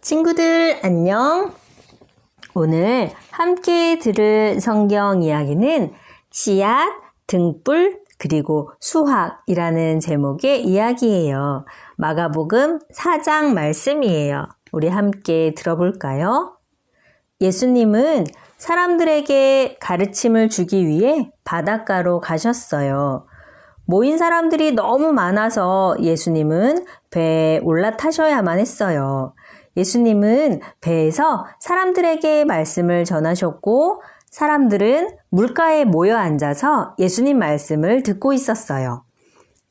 친구들 안녕. 오늘 함께 들을 성경 이야기는 씨앗, 등불, 그리고 수확이라는 제목의 이야기예요. 마가복음 4장 말씀이에요. 우리 함께 들어볼까요? 예수님은 사람들에게 가르침을 주기 위해 바닷가로 가셨어요. 모인 사람들이 너무 많아서 예수님은 배에 올라타셔야만 했어요. 예수님은 배에서 사람들에게 말씀을 전하셨고 사람들은 물가에 모여 앉아서 예수님 말씀을 듣고 있었어요.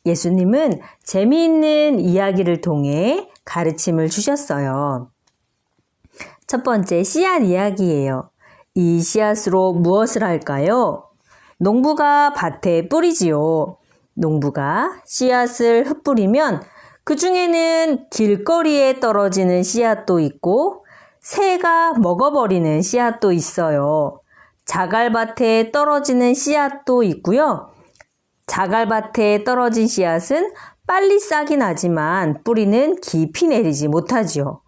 예수님은 재미있는 이야기를 통해 가르침을 주셨어요. 첫 번째 씨앗 이야기예요. 이 씨앗으로 무엇을 할까요? 농부가 밭에 뿌리지요. 농부가 씨앗을 흩뿌리면 그 중에는 길거리에 떨어지는 씨앗도 있고 새가 먹어버리는 씨앗도 있어요. 자갈밭에 떨어지는 씨앗도 있고요. 자갈밭에 떨어진 씨앗은 빨리 싹이 나지만 뿌리는 깊이 내리지 못하지요.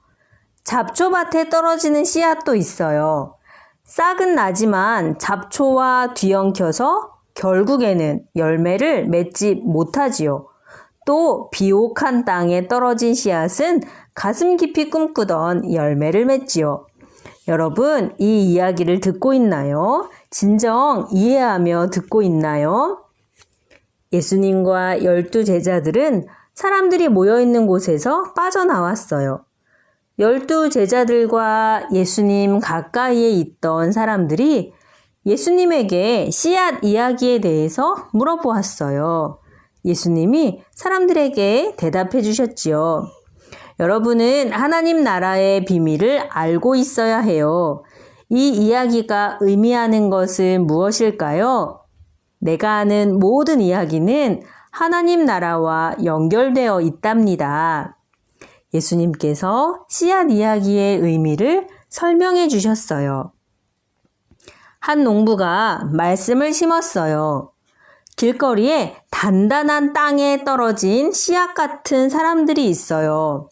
잡초밭에 떨어지는 씨앗도 있어요. 싹은 나지만 잡초와 뒤엉켜서 결국에는 열매를 맺지 못하지요. 또 비옥한 땅에 떨어진 씨앗은 가슴 깊이 꿈꾸던 열매를 맺지요. 여러분, 이 이야기를 듣고 있나요? 진정 이해하며 듣고 있나요? 예수님과 12 제자들은 사람들이 모여있는 곳에서 빠져나왔어요. 12 제자들과 예수님 가까이에 있던 사람들이 예수님에게 씨앗 이야기에 대해서 물어보았어요. 예수님이 사람들에게 대답해 주셨지요. 여러분은 하나님 나라의 비밀을 알고 있어야 해요. 이 이야기가 의미하는 것은 무엇일까요? 내가 아는 모든 이야기는 하나님 나라와 연결되어 있답니다. 예수님께서 씨앗 이야기의 의미를 설명해 주셨어요. 한 농부가 말씀을 심었어요. 길거리에 단단한 땅에 떨어진 씨앗 같은 사람들이 있어요.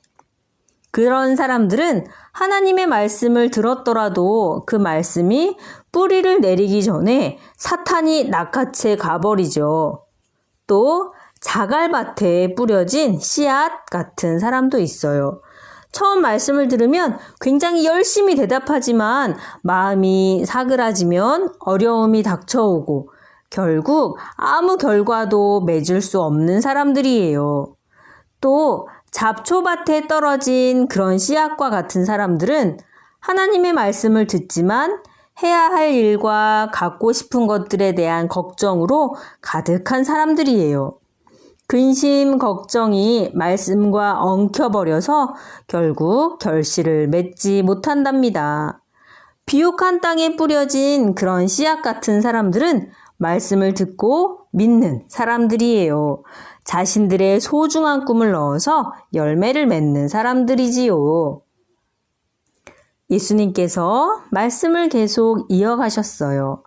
그런 사람들은 하나님의 말씀을 들었더라도 그 말씀이 뿌리를 내리기 전에 사탄이 낚아채 가버리죠. 또 자갈밭에 뿌려진 씨앗 같은 사람도 있어요. 처음 말씀을 들으면 굉장히 열심히 대답하지만 마음이 사그라지면 어려움이 닥쳐오고 결국 아무 결과도 맺을 수 없는 사람들이에요. 또 잡초밭에 떨어진 그런 씨앗과 같은 사람들은 하나님의 말씀을 듣지만 해야 할 일과 갖고 싶은 것들에 대한 걱정으로 가득한 사람들이에요. 근심, 걱정이 말씀과 엉켜버려서 결국 결실을 맺지 못한답니다. 비옥한 땅에 뿌려진 그런 씨앗 같은 사람들은 말씀을 듣고 믿는 사람들이에요. 자신들의 소중한 꿈을 넣어서 열매를 맺는 사람들이지요. 예수님께서 말씀을 계속 이어가셨어요.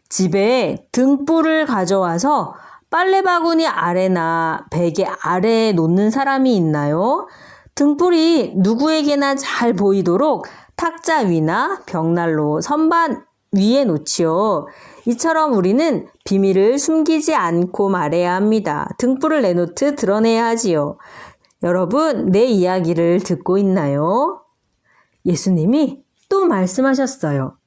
집에 등불을 가져와서 빨래바구니 아래나 베개 아래에 놓는 사람이 있나요? 등불이 누구에게나 잘 보이도록 탁자 위나 벽난로 선반 위에 놓지요. 이처럼 우리는 비밀을 숨기지 않고 말해야 합니다. 등불을 내놓듯 드러내야 하지요. 여러분, 내 이야기를 듣고 있나요? 예수님이 또 말씀하셨어요.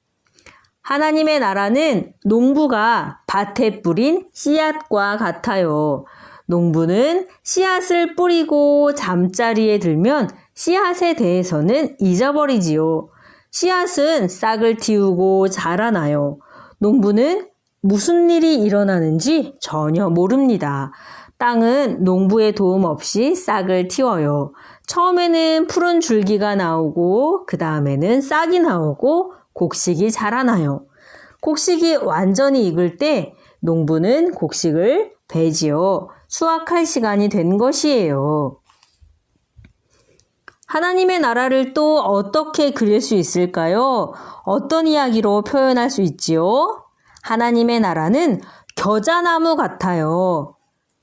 하나님의 나라는 농부가 밭에 뿌린 씨앗과 같아요. 농부는 씨앗을 뿌리고 잠자리에 들면 씨앗에 대해서는 잊어버리지요. 씨앗은 싹을 틔우고 자라나요. 농부는 무슨 일이 일어나는지 전혀 모릅니다. 땅은 농부의 도움 없이 싹을 틔워요. 처음에는 푸른 줄기가 나오고 그 다음에는 싹이 나오고 곡식이 자라나요. 곡식이 완전히 익을 때 농부는 곡식을 베지요. 수확할 시간이 된 것이에요. 하나님의 나라를 또 어떻게 그릴 수 있을까요? 어떤 이야기로 표현할 수 있지요? 하나님의 나라는 겨자나무 같아요.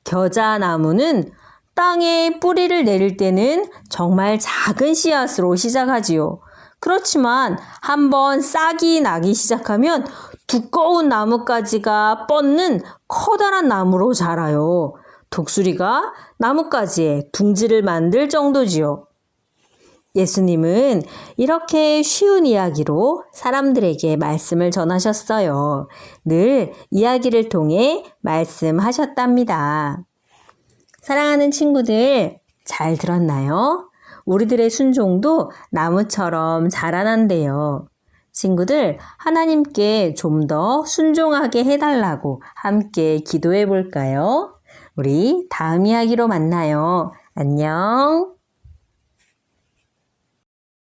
겨자나무는 땅에 뿌리를 내릴 때는 정말 작은 씨앗으로 시작하지요. 그렇지만 한번 싹이 나기 시작하면 두꺼운 나뭇가지가 뻗는 커다란 나무로 자라요. 독수리가 나뭇가지에 둥지를 만들 정도지요. 예수님은 이렇게 쉬운 이야기로 사람들에게 말씀을 전하셨어요. 늘 이야기를 통해 말씀하셨답니다. 사랑하는 친구들, 잘 들었나요? 우리들의 순종도 나무처럼 자라난대요. 친구들, 하나님께 좀 더 순종하게 해달라고 함께 기도해 볼까요? 우리 다음 이야기로 만나요. 안녕.